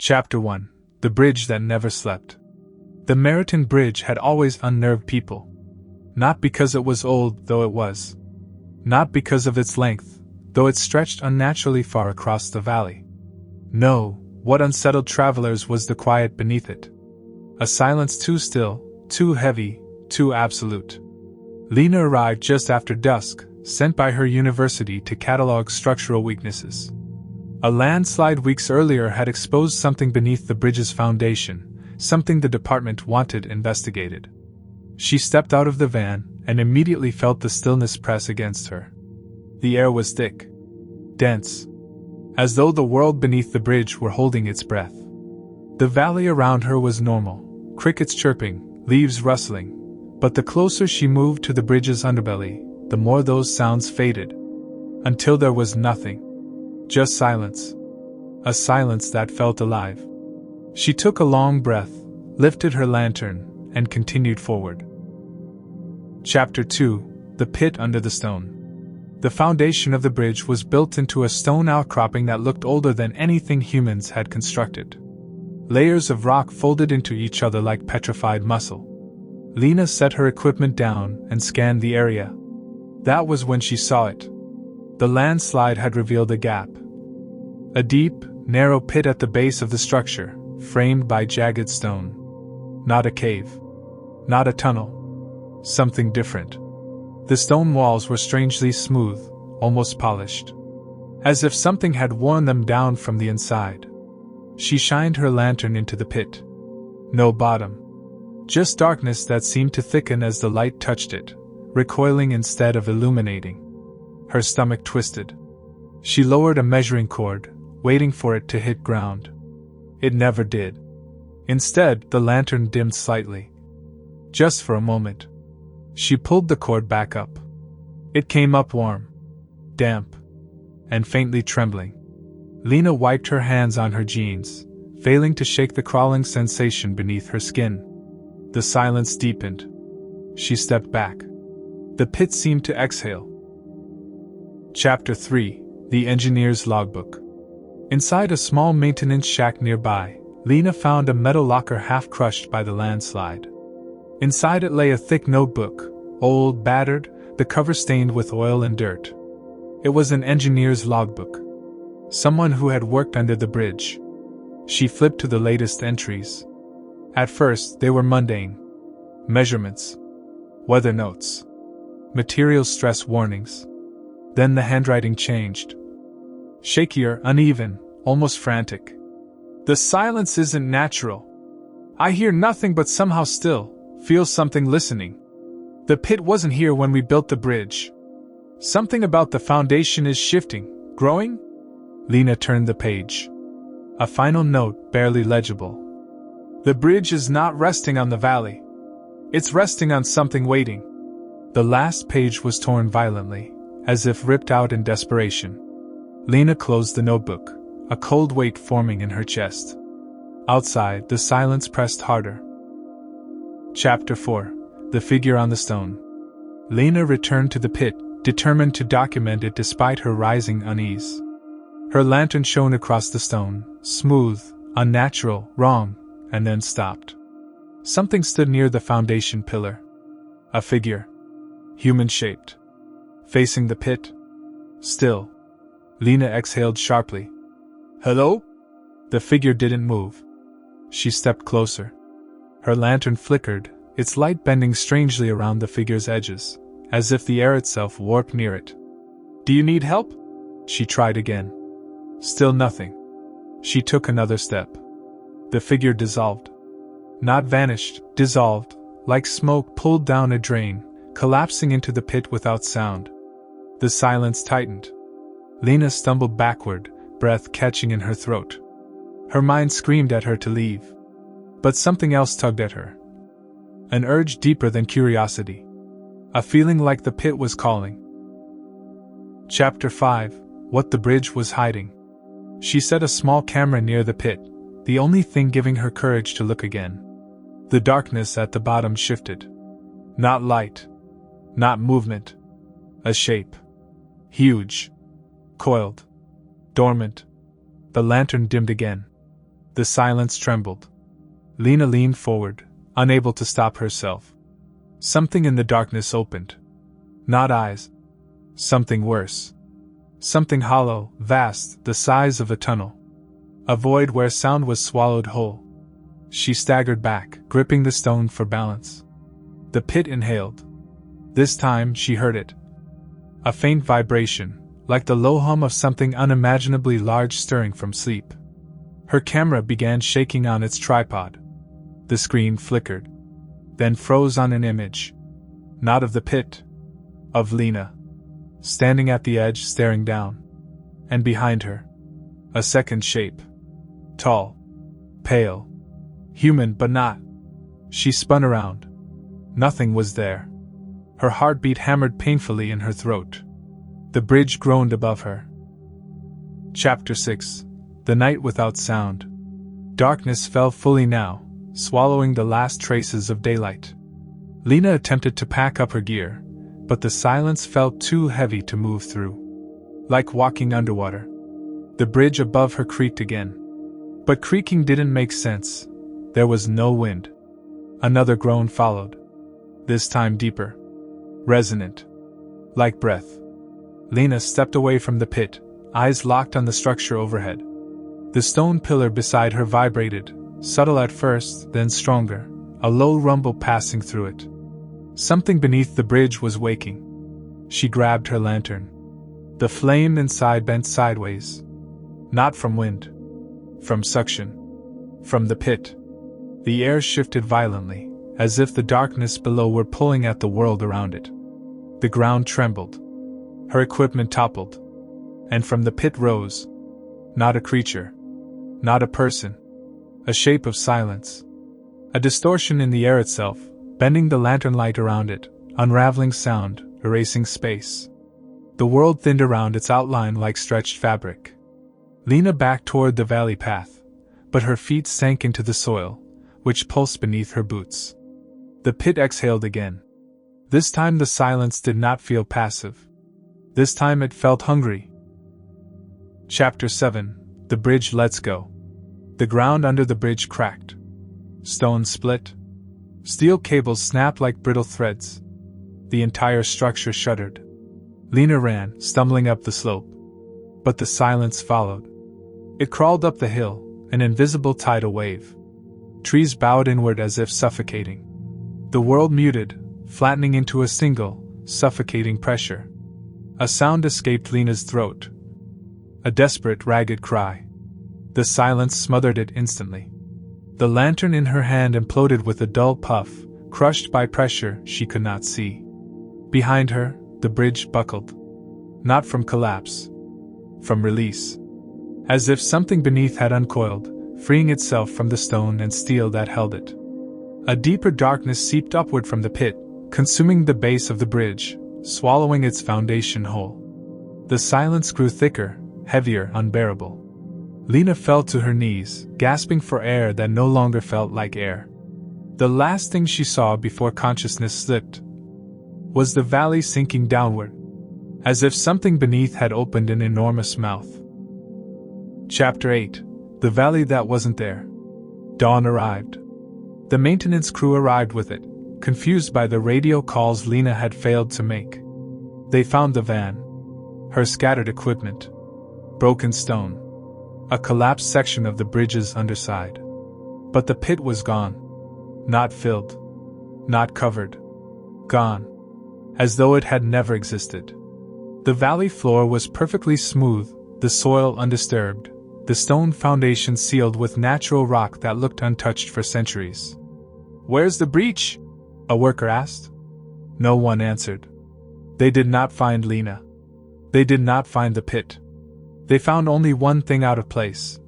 Chapter 1: The Bridge That Never Slept. The Meriton Bridge had always unnerved people. Not because it was old, though it was. Not because of its length, though it stretched unnaturally far across the valley. No, what unsettled travelers was the quiet beneath it. A silence too still, too heavy, too absolute. Lena arrived just after dusk, sent by her university to catalog structural weaknesses. A landslide weeks earlier had exposed something beneath the bridge's foundation, something the department wanted investigated. She stepped out of the van and immediately felt the stillness press against her. The air was thick, dense, as though the world beneath the bridge were holding its breath. The valley around her was normal, crickets chirping, leaves rustling, but the closer she moved to the bridge's underbelly, the more those sounds faded, until there was nothing. Just silence. A silence that felt alive. She took a long breath, lifted her lantern, and continued forward. Chapter 2: The Pit Under the Stone. The foundation of the bridge was built into a stone outcropping that looked older than anything humans had constructed. Layers of rock folded into each other like petrified muscle. Lena set her equipment down and scanned the area. That was when she saw it. The landslide had revealed a gap. A deep, narrow pit at the base of the structure, framed by jagged stone. Not a cave. Not a tunnel. Something different. The stone walls were strangely smooth, almost polished. As if something had worn them down from the inside. She shined her lantern into the pit. No bottom. Just darkness that seemed to thicken as the light touched it, recoiling instead of illuminating. Her stomach twisted. She lowered a measuring cord, waiting for it to hit ground. It never did. Instead, the lantern dimmed slightly. Just for a moment. She pulled the cord back up. It came up warm, damp, and faintly trembling. Lena wiped her hands on her jeans, failing to shake the crawling sensation beneath her skin. The silence deepened. She stepped back. The pit seemed to exhale. Chapter 3: The Engineer's Logbook. Inside a small maintenance shack nearby, Lena found a metal locker half crushed by the landslide. Inside it lay a thick notebook, old, battered, the cover stained with oil and dirt. It was an engineer's logbook. Someone who had worked under the bridge. She flipped to the latest entries. At first, they were mundane. Measurements. Weather notes. Material stress warnings. Then the handwriting changed. Shakier, uneven, almost frantic. The silence isn't natural. I hear nothing but somehow still, feel something listening. The pit wasn't here when we built the bridge. Something about the foundation is shifting, growing? Lena turned the page. A final note, barely legible. The bridge is not resting on the valley. It's resting on something waiting. The last page was torn violently, as if ripped out in desperation. Lena closed the notebook, a cold weight forming in her chest. Outside, the silence pressed harder. Chapter 4: The Figure on the Stone. Lena returned to the pit, determined to document it despite her rising unease. Her lantern shone across the stone, smooth, unnatural, wrong, and then stopped. Something stood near the foundation pillar. A figure. Human-shaped. Facing the pit. Still. Lena exhaled sharply. Hello? The figure didn't move. She stepped closer. Her lantern flickered, its light bending strangely around the figure's edges, as if the air itself warped near it. Do you need help? She tried again. Still nothing. She took another step. The figure dissolved. Not vanished, dissolved, like smoke pulled down a drain, collapsing into the pit without sound. The silence tightened. Lena stumbled backward, breath catching in her throat. Her mind screamed at her to leave. But something else tugged at her. An urge deeper than curiosity. A feeling like the pit was calling. Chapter 5: What the Bridge Was Hiding. She set a small camera near the pit, the only thing giving her courage to look again. The darkness at the bottom shifted. Not light. Not movement. A shape. Huge. Coiled. Dormant. The lantern dimmed again. The silence trembled. Lena leaned forward, unable to stop herself. Something in the darkness opened. Not eyes. Something worse. Something hollow, vast, the size of a tunnel. A void where sound was swallowed whole. She staggered back, gripping the stone for balance. The pit inhaled. This time she heard it. A faint vibration, like the low hum of something unimaginably large stirring from sleep. Her camera began shaking on its tripod. The screen flickered, then froze on an image. Not of the pit. Of Lena. Standing at the edge staring down. And behind her. A second shape. Tall. Pale. Human but not. She spun around. Nothing was there. Her heartbeat hammered painfully in her throat. The bridge groaned above her. Chapter 6. The Night Without Sound. Darkness fell fully now, swallowing the last traces of daylight. Lena attempted to pack up her gear, but the silence felt too heavy to move through. Like walking underwater. The bridge above her creaked again. But creaking didn't make sense. There was no wind. Another groan followed. This time deeper. Resonant. Like breath. Lena stepped away from the pit, eyes locked on the structure overhead. The stone pillar beside her vibrated, subtle at first, then stronger, a low rumble passing through it. Something beneath the bridge was waking. She grabbed her lantern. The flame inside bent sideways. Not from wind. From suction. From the pit. The air shifted violently, as if the darkness below were pulling at the world around it. The ground trembled. Her equipment toppled. And from the pit rose. Not a creature. Not a person. A shape of silence. A distortion in the air itself, bending the lantern light around it, unraveling sound, erasing space. The world thinned around its outline like stretched fabric. Lena backed toward the valley path, but her feet sank into the soil, which pulsed beneath her boots. The pit exhaled again. This time the silence did not feel passive. This time it felt hungry. Chapter 7. The Bridge Lets Go. The ground under the bridge cracked. Stone split. Steel cables snapped like brittle threads. The entire structure shuddered. Lena ran, stumbling up the slope. But the silence followed. It crawled up the hill, an invisible tidal wave. Trees bowed inward as if suffocating. The world muted, flattening into a single, suffocating pressure. A sound escaped Lena's throat. A desperate, ragged cry. The silence smothered it instantly. The lantern in her hand imploded with a dull puff, crushed by pressure she could not see. Behind her, the bridge buckled. Not from collapse. From release. As if something beneath had uncoiled, freeing itself from the stone and steel that held it. A deeper darkness seeped upward from the pit, consuming the base of the bridge, swallowing its foundation whole. The silence grew thicker, heavier, unbearable. Lena fell to her knees, gasping for air that no longer felt like air. The last thing she saw before consciousness slipped was the valley sinking downward, as if something beneath had opened an enormous mouth. Chapter 8. The Valley That Wasn't There. Dawn arrived. The maintenance crew arrived with it, confused by the radio calls Lena had failed to make. They found the van. Her scattered equipment. Broken stone. A collapsed section of the bridge's underside. But the pit was gone. Not filled. Not covered. Gone. As though it had never existed. The valley floor was perfectly smooth, the soil undisturbed, the stone foundation sealed with natural rock that looked untouched for centuries. "Where's the breach?" a worker asked. No one answered. They did not find Lena. They did not find the pit. They found only one thing out of place.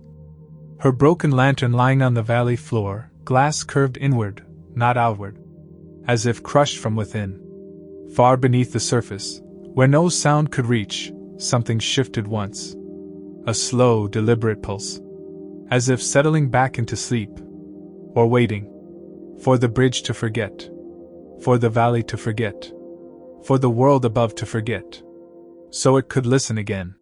Her broken lantern lying on the valley floor, glass curved inward, not outward. As if crushed from within. Far beneath the surface, where no sound could reach, something shifted once. A slow, deliberate pulse. As if settling back into sleep. Or waiting. For the bridge to forget. For the valley to forget. For the world above to forget. So it could listen again.